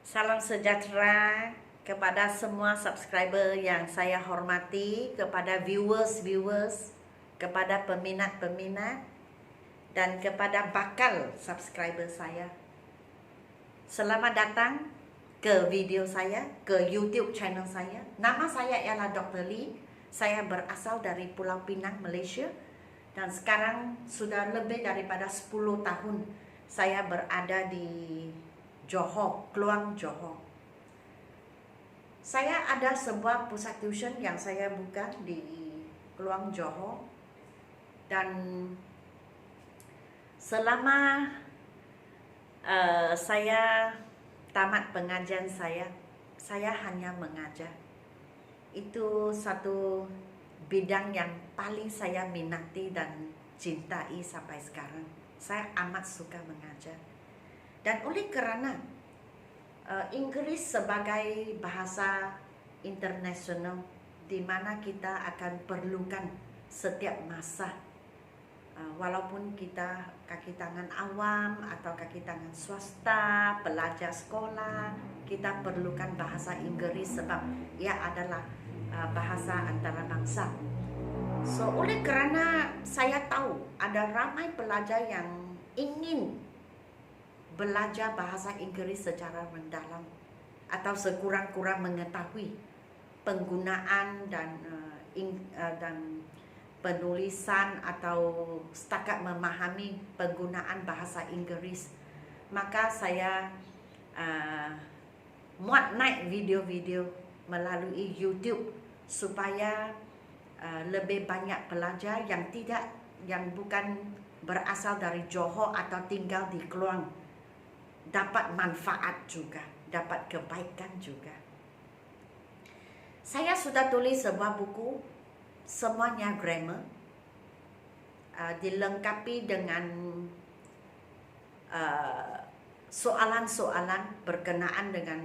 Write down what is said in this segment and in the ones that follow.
Salam sejahtera kepada semua subscriber yang saya hormati, kepada viewers, kepada peminat-peminat, dan kepada bakal subscriber saya. Selamat datang ke video saya, ke YouTube channel saya. Nama saya ialah Dr. Lee. Saya berasal dari Pulau Pinang, Malaysia. Dan sekarang sudah lebih daripada 10 tahun saya berada di Johor, Kluang Johor. Saya ada sebuah pusat tuition yang saya buka di Kluang Johor. Dan selama saya tamat pengajian saya hanya mengajar. Itu satu bidang yang paling saya minati dan cintai sampai sekarang. Saya amat suka mengajar. Dan oleh kerana Inggeris sebagai bahasa internasional di mana kita akan perlukan setiap masa, walaupun kita kaki tangan awam atau kaki tangan swasta, pelajar sekolah, kita perlukan bahasa Inggeris sebab ia adalah bahasa antarabangsa. So oleh kerana saya tahu ada ramai pelajar yang ingin belajar bahasa Inggeris secara mendalam atau sekurang-kurang mengetahui penggunaan dan penulisan atau setakat memahami penggunaan bahasa Inggeris, maka saya muat naik video-video melalui YouTube supaya lebih banyak pelajar yang bukan berasal dari Johor atau tinggal di Kluang dapat manfaat juga, dapat kebaikan juga. Saya sudah tulis sebuah buku, semuanya grammar, dilengkapi dengan soalan-soalan berkenaan dengan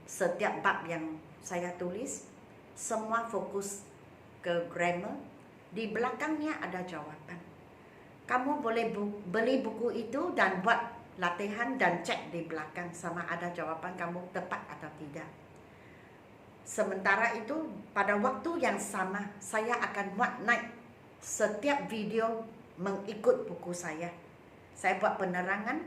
setiap bab yang saya tulis. Semua fokus ke grammar. Di belakangnya ada jawapan. Kamu boleh beli buku itu dan buat latihan dan cek di belakang sama ada jawapan kamu tepat atau tidak. Sementara itu, pada waktu yang sama, saya akan buat naik setiap video mengikut buku saya. Saya buat penerangan,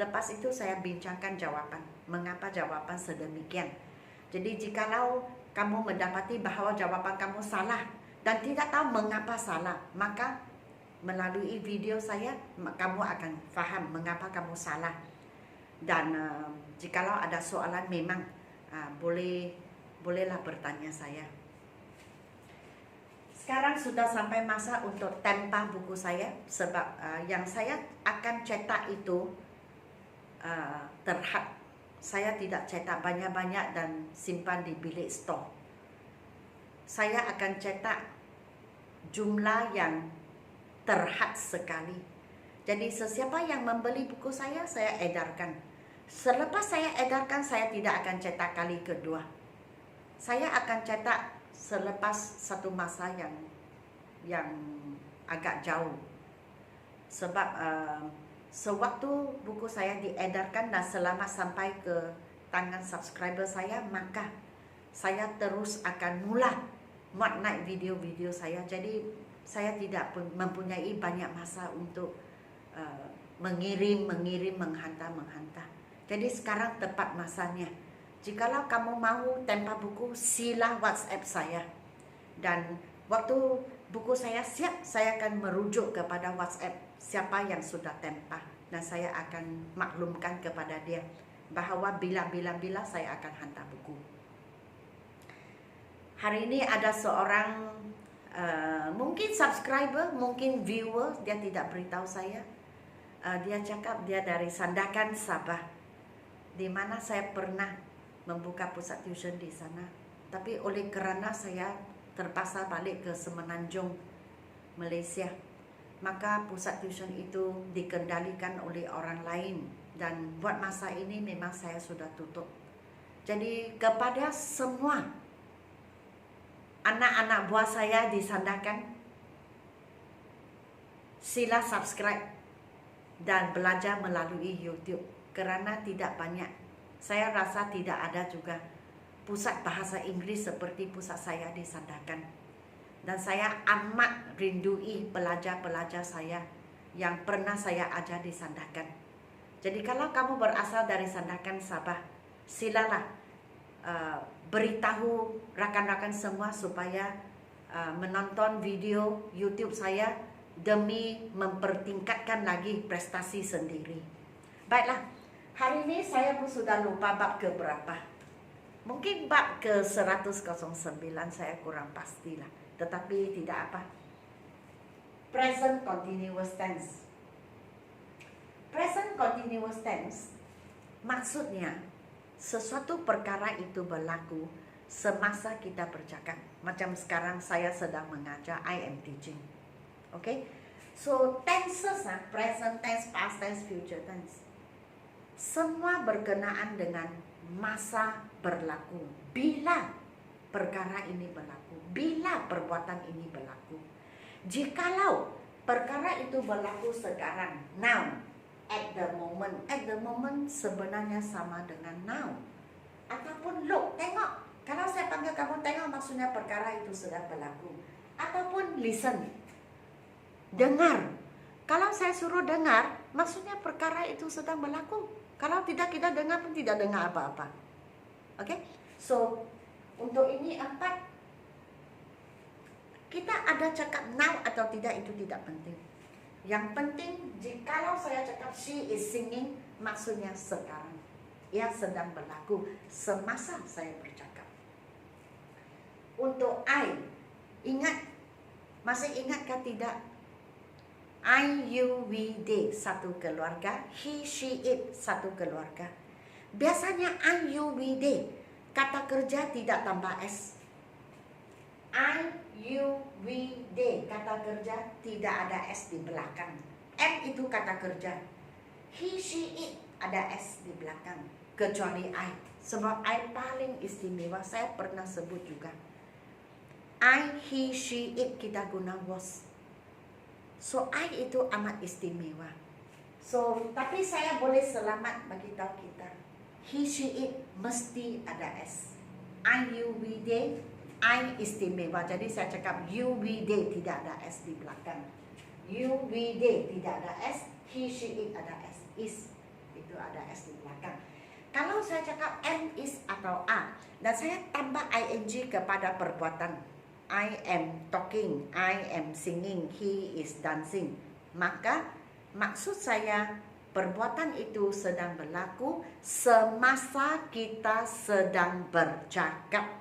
lepas itu saya bincangkan jawapan. Mengapa jawapan sedemikian? Jadi jikalau kamu mendapati bahawa jawapan kamu salah dan tidak tahu mengapa salah, maka melalui video saya kamu akan faham mengapa kamu salah. Dan jikalau ada soalan memang bolehlah bertanya saya. Sekarang sudah sampai masa untuk tempah buku saya sebab yang saya akan cetak itu terhad. Saya tidak cetak banyak-banyak dan simpan di bilik stor. Saya akan cetak jumlah yang terhad sekali. Jadi sesiapa yang membeli buku saya edarkan. Selepas saya edarkan, saya tidak akan cetak kali kedua. Saya akan cetak selepas satu masa yang agak jauh. Sebab sewaktu buku saya diedarkan dan selama sampai ke tangan subscriber saya, maka saya terus akan muat naik video-video saya. Jadi saya tidak mempunyai banyak masa untuk mengirim, menghantar. Jadi sekarang tepat masanya. Jikalau kamu mahu tempah buku, sila WhatsApp saya. Dan waktu buku saya siap, saya akan merujuk kepada WhatsApp siapa yang sudah tempah. Dan saya akan maklumkan kepada dia bahawa bila saya akan hantar buku. Hari ini ada seorang mungkin subscriber, mungkin viewer, dia tidak beritahu saya. Dia cakap dia dari Sandakan, Sabah, di mana saya pernah membuka pusat tuition di sana. Tapi oleh kerana saya terpaksa balik ke Semenanjung, Malaysia, maka pusat tuition itu dikendalikan oleh orang lain. Dan buat masa ini memang saya sudah tutup. Jadi kepada semua anak-anak buah saya di Sandakan, sila subscribe dan belajar melalui YouTube kerana tidak banyak Saya rasa tidak ada juga pusat bahasa Inggris seperti pusat saya di Sandakan. Dan saya amat rindui pelajar-pelajar saya yang pernah saya ajar di Sandakan. Jadi kalau kamu berasal dari Sandakan Sabah, silalah beritahu rakan-rakan semua supaya menonton video YouTube saya demi mempertingkatkan lagi prestasi sendiri. Baiklah, hari ini saya pun sudah lupa bab ke berapa. Mungkin bab ke 109 saya kurang pastilah. Tetapi tidak apa. Present continuous tense. Present continuous tense maksudnya sesuatu perkara itu berlaku semasa kita bercakap. Macam sekarang saya sedang mengajar, I am teaching. Okay? So tenses, present tense, past tense, future tense, semua berkenaan dengan masa berlaku. Bila perkara ini berlaku, bila perbuatan ini berlaku. Jikalau perkara itu berlaku sekarang, now, at the moment sebenarnya sama dengan now. Ataupun look, tengok. Kalau saya panggil kamu tengok, maksudnya perkara itu sedang berlaku. Ataupun listen, dengar. Kalau saya suruh dengar, maksudnya perkara itu sedang berlaku. Kalau tidak kita dengar pun tidak dengar apa-apa. Okay? So untuk ini 4, kita ada cakap now atau tidak itu tidak penting. Yang penting jikalau saya cakap she is singing, maksudnya sekarang. Ia sedang berlaku semasa saya bercakap. Untuk I, ingat, masih ingatkah tidak? I, you, we, they satu keluarga, he, she, it satu keluarga. Biasanya I, you, we, they kata kerja tidak tambah S. I, you, we, they kata kerja tidak ada S di belakang. M itu kata kerja. He, she, it ada S di belakang. Kecuali I. Sebab I paling istimewa. Saya pernah sebut juga. I, he, she, it kita guna was. So I itu amat istimewa. So tapi saya boleh selamat bagi tahu kita. He, she, it mesti ada S. I, you, we, they. I istimewa. Jadi saya cakap you, we, they tidak ada S di belakang. You, we, they tidak ada S. He, she, it ada S. Is itu ada S di belakang. Kalau saya cakap am, is atau are dan saya tambah ing kepada perbuatan, I am talking, I am singing, he is dancing, maka maksud saya perbuatan itu sedang berlaku semasa kita sedang bercakap.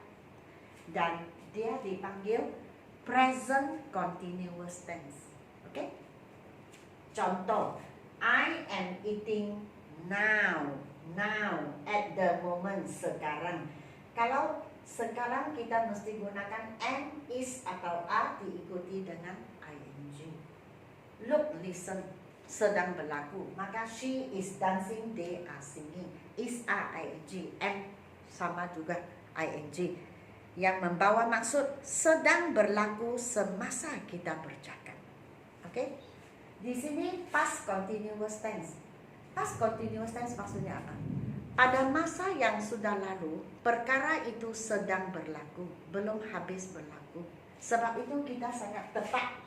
Dan dia dipanggil present continuous tense. Okay? Contoh, I am eating now. Now, at the moment, sekarang. Kalau sekarang kita mesti gunakan am, is atau are diikuti dengan ing. Look, listen, sedang berlaku. Maka she is dancing, they are singing. Is, are, ing. Am sama juga ing. Yang membawa maksud sedang berlaku semasa kita bercakap. Oke? Di sini past continuous tense. Past continuous tense maksudnya apa? Pada masa yang sudah lalu, perkara itu sedang berlaku, belum habis berlaku. Sebab itu kita sangat tepat.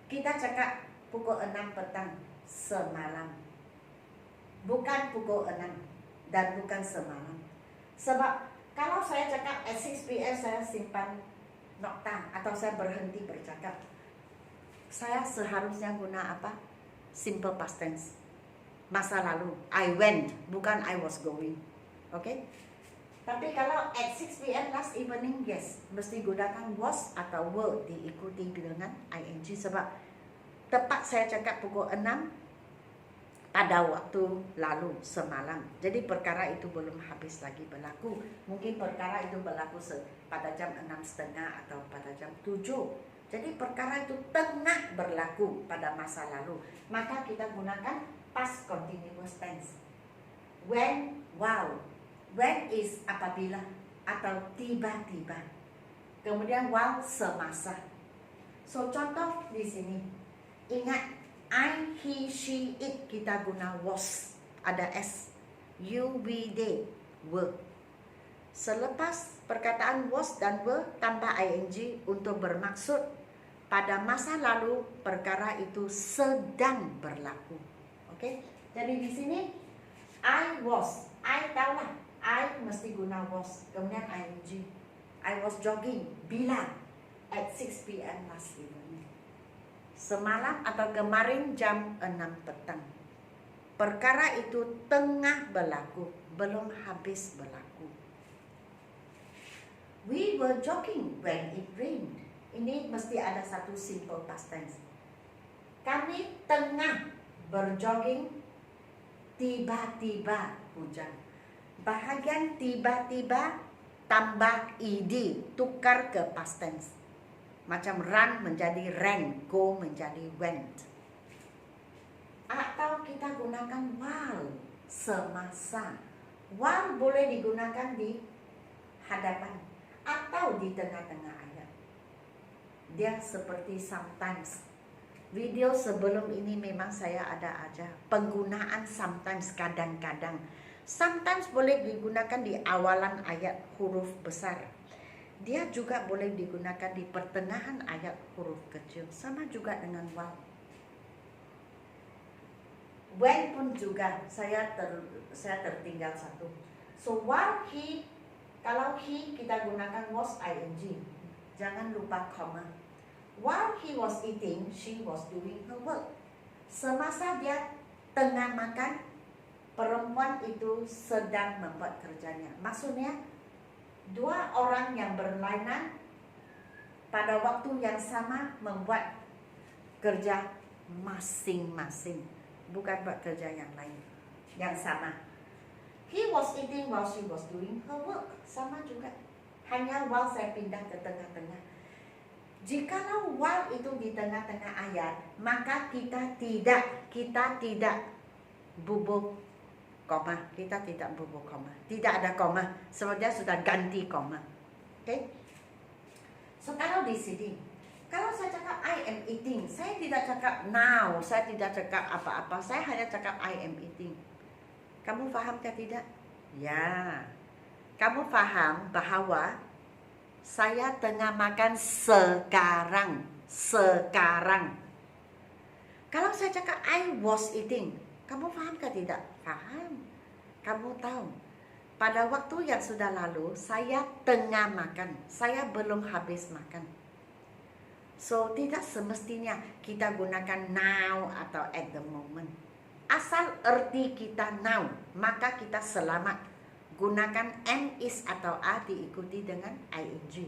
Kita cakap pukul 6 petang semalam. Bukan pukul 6 dan bukan semalam. Sebab kalau saya cakap at 6 PM saya simpan nokta atau saya berhenti bercakap, saya seharusnya guna apa? Simple past tense. Masa lalu, I went, bukan I was going. Okay? Tapi kalau at 6 PM last evening, yes, mesti gunakan was atau were diikuti dengan ing. Sebab tepat saya cakap pukul 6 pada waktu lalu semalam. Jadi perkara itu belum habis lagi berlaku. Mungkin perkara itu berlaku pada jam 6.30 atau pada jam 7. Jadi perkara itu tengah berlaku pada masa lalu. Maka kita gunakan past continuous tense. When, wow. When is apabila atau tiba-tiba. Kemudian while semasa. So contoh di sini. Ingat, I, he, she, it kita guna was, ada S. You, we, they were. Selepas perkataan was dan were tambah ing untuk bermaksud pada masa lalu perkara itu sedang berlaku. Okey? Jadi di sini I was, I tahulah, I mesti guna was, kemudian ing. I was jogging bila at 6 PM last evening. Semalam atau kemarin jam 6 petang. Perkara itu tengah berlaku, belum habis berlaku. We were jogging when it rained. Ini mesti ada satu simple past tense. Kami tengah berjogging, tiba-tiba hujan. Bahagian tiba-tiba tambah ed, tukar ke past tense. Macam run menjadi ran, go menjadi went. Atau kita gunakan while, semasa. While boleh digunakan di hadapan atau di tengah-tengah ayat. Dia seperti sometimes. Video sebelum ini memang saya ada aja penggunaan sometimes, kadang-kadang. Sometimes boleh digunakan di awalan ayat huruf besar. Dia juga boleh digunakan di pertengahan ayat huruf kecil. Sama juga dengan while. When pun juga saya tertinggal satu. So while he, kalau he kita gunakan was ing. Jangan lupa koma. While he was eating, she was doing her work. Semasa dia tengah makan, perempuan itu sedang membuat kerjanya. Maksudnya dua orang yang berlainan pada waktu yang sama membuat kerja masing-masing. Bukan buat kerja yang lain, yang sama. He was eating while she was doing her work. Sama juga. Hanya while saya pindah ke tengah-tengah. Jikalau while itu di tengah-tengah ayat, maka kita tidak bubuk koma. Kita tidak bubuk koma. Tidak ada koma. Sebab dia sudah ganti koma. Okay? So kalau di sini, kalau saya cakap I am eating, saya tidak cakap now, saya tidak cakap apa-apa, saya hanya cakap I am eating. Kamu faham ke tidak? Ya. Kamu faham bahawa saya tengah makan sekarang. Sekarang. Kalau saya cakap I was eating, kamu faham ke tidak? Faham. Kamu tahu. Pada waktu yang sudah lalu, saya tengah makan. Saya belum habis makan. So, tidak semestinya kita gunakan now atau at the moment. Asal erti kita now, maka kita selamat. Gunakan am, is atau are diikuti dengan ing.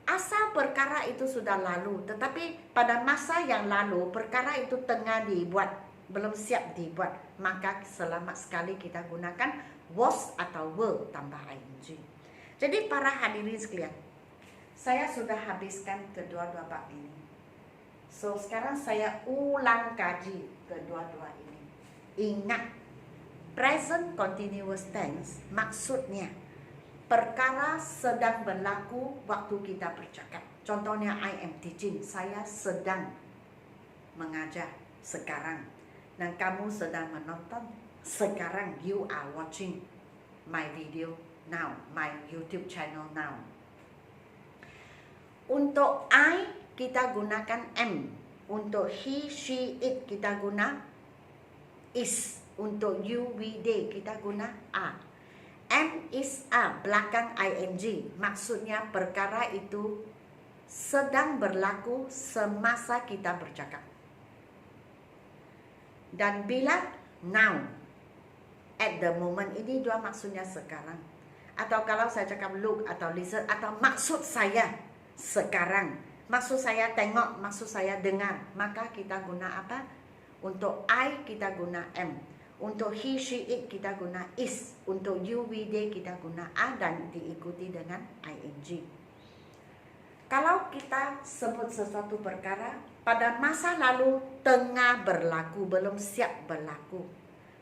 Asal perkara itu sudah lalu, tetapi pada masa yang lalu, perkara itu tengah dibuat, belum siap dibuat, maka selamat sekali kita gunakan was atau were tambah ing. Jadi para hadirin sekalian, saya sudah habiskan kedua-dua bab ini. So, sekarang saya ulang kaji kedua-dua ini. Ingat, present continuous tense maksudnya perkara sedang berlaku waktu kita bercakap. Contohnya, I am teaching. Saya sedang mengajar sekarang. Dan kamu sedang menonton sekarang. You are watching my video now, my YouTube channel now. Untuk I kita gunakan am. Untuk he, she, it kita guna is. Untuk you, we, they kita guna are. Am, is, are belakang ing. Maksudnya perkara itu sedang berlaku semasa kita bercakap. Dan bila now, at the moment, ini dua maksudnya sekarang. Atau kalau saya cakap look atau listen atau maksud saya sekarang, maksud saya tengok, maksud saya dengar, maka kita guna apa? Untuk I kita guna am. Untuk he, she, it kita guna is. Untuk you, we, they kita guna are dan diikuti dengan ing. Kalau kita sebut sesuatu perkara pada masa lalu tengah berlaku, belum siap berlaku,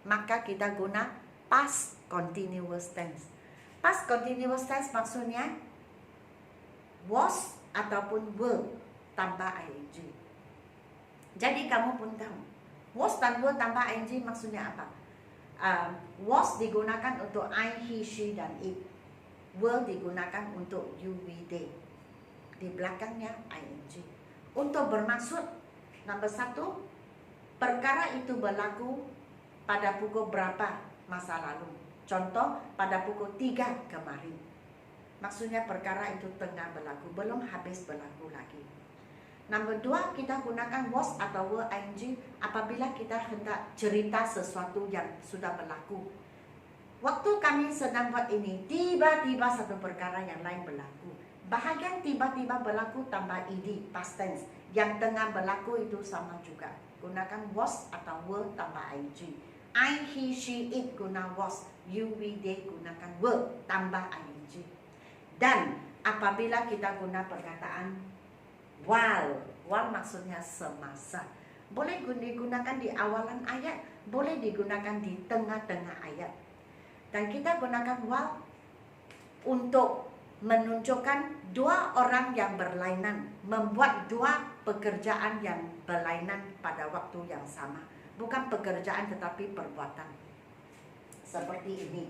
maka kita guna past continuous tense. Past continuous tense maksudnya was ataupun were tambah ing. Jadi kamu pun tahu, was dan were tambah ing maksudnya apa? Was digunakan untuk I, he, she, dan it. Will digunakan untuk you, we, they. Di belakangnya ing. Untuk bermaksud, nombor 1, perkara itu berlaku pada pukul berapa masa lalu. Contoh, pada pukul 3 kemarin. Maksudnya perkara itu tengah berlaku, belum habis berlaku lagi. Nombor 2, kita gunakan was atau were ing apabila kita hendak cerita sesuatu yang sudah berlaku. Waktu kami sedang buat ini, tiba-tiba satu perkara yang lain berlaku. Bahagian tiba-tiba berlaku tambah ed, past tense. Yang tengah berlaku itu sama juga. Gunakan was atau were tambah ing. I, he, she, it guna was. You, we, they gunakan were tambah ing. Dan apabila kita guna perkataan while maksudnya semasa. Boleh digunakan di awalan ayat, boleh digunakan di tengah-tengah ayat. Dan kita gunakan while untuk menunjukkan dua orang yang berlainan, membuat dua pekerjaan yang berlainan pada waktu yang sama. Bukan pekerjaan tetapi perbuatan. Seperti ini.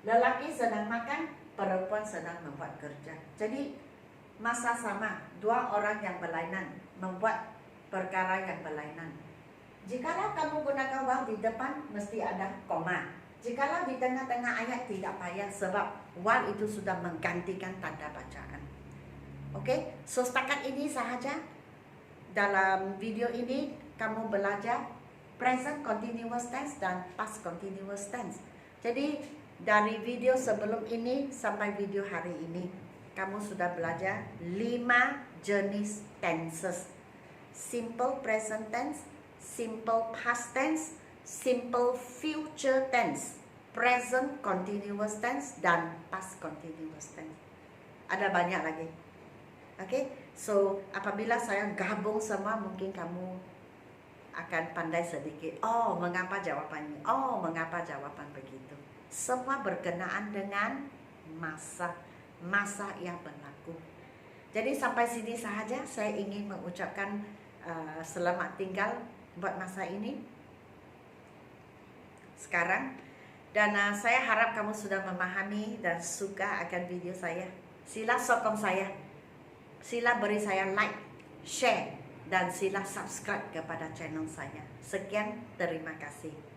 Lelaki sedang makan, perempuan sedang membuat kerja. Jadi masa sama, dua orang yang berlainan membuat perkara yang berlainan. Jikalau kamu gunakan while di depan, mesti ada koma. Jikalau di tengah-tengah ayat, tidak payah, sebab while itu sudah menggantikan tanda bacaan. Oke, so setakat ini sahaja. Dalam video ini kamu belajar present continuous tense dan past continuous tense. Jadi dari video sebelum ini sampai video hari ini, kamu sudah belajar 5 jenis tenses. Simple present tense, simple past tense, simple future tense, present continuous tense, dan past continuous tense. Ada banyak lagi. Okay? So apabila saya gabung semua, mungkin kamu akan pandai sedikit. Oh, mengapa jawabannya? Oh, mengapa jawaban begitu? Semua berkenaan dengan masa yang berlaku. Jadi sampai sini sahaja saya ingin mengucapkan selamat tinggal buat masa ini sekarang. Dan saya harap kamu sudah memahami dan suka akan video saya. Sila sokong saya, sila beri saya like, share, dan sila subscribe kepada channel saya. Sekian, terima kasih.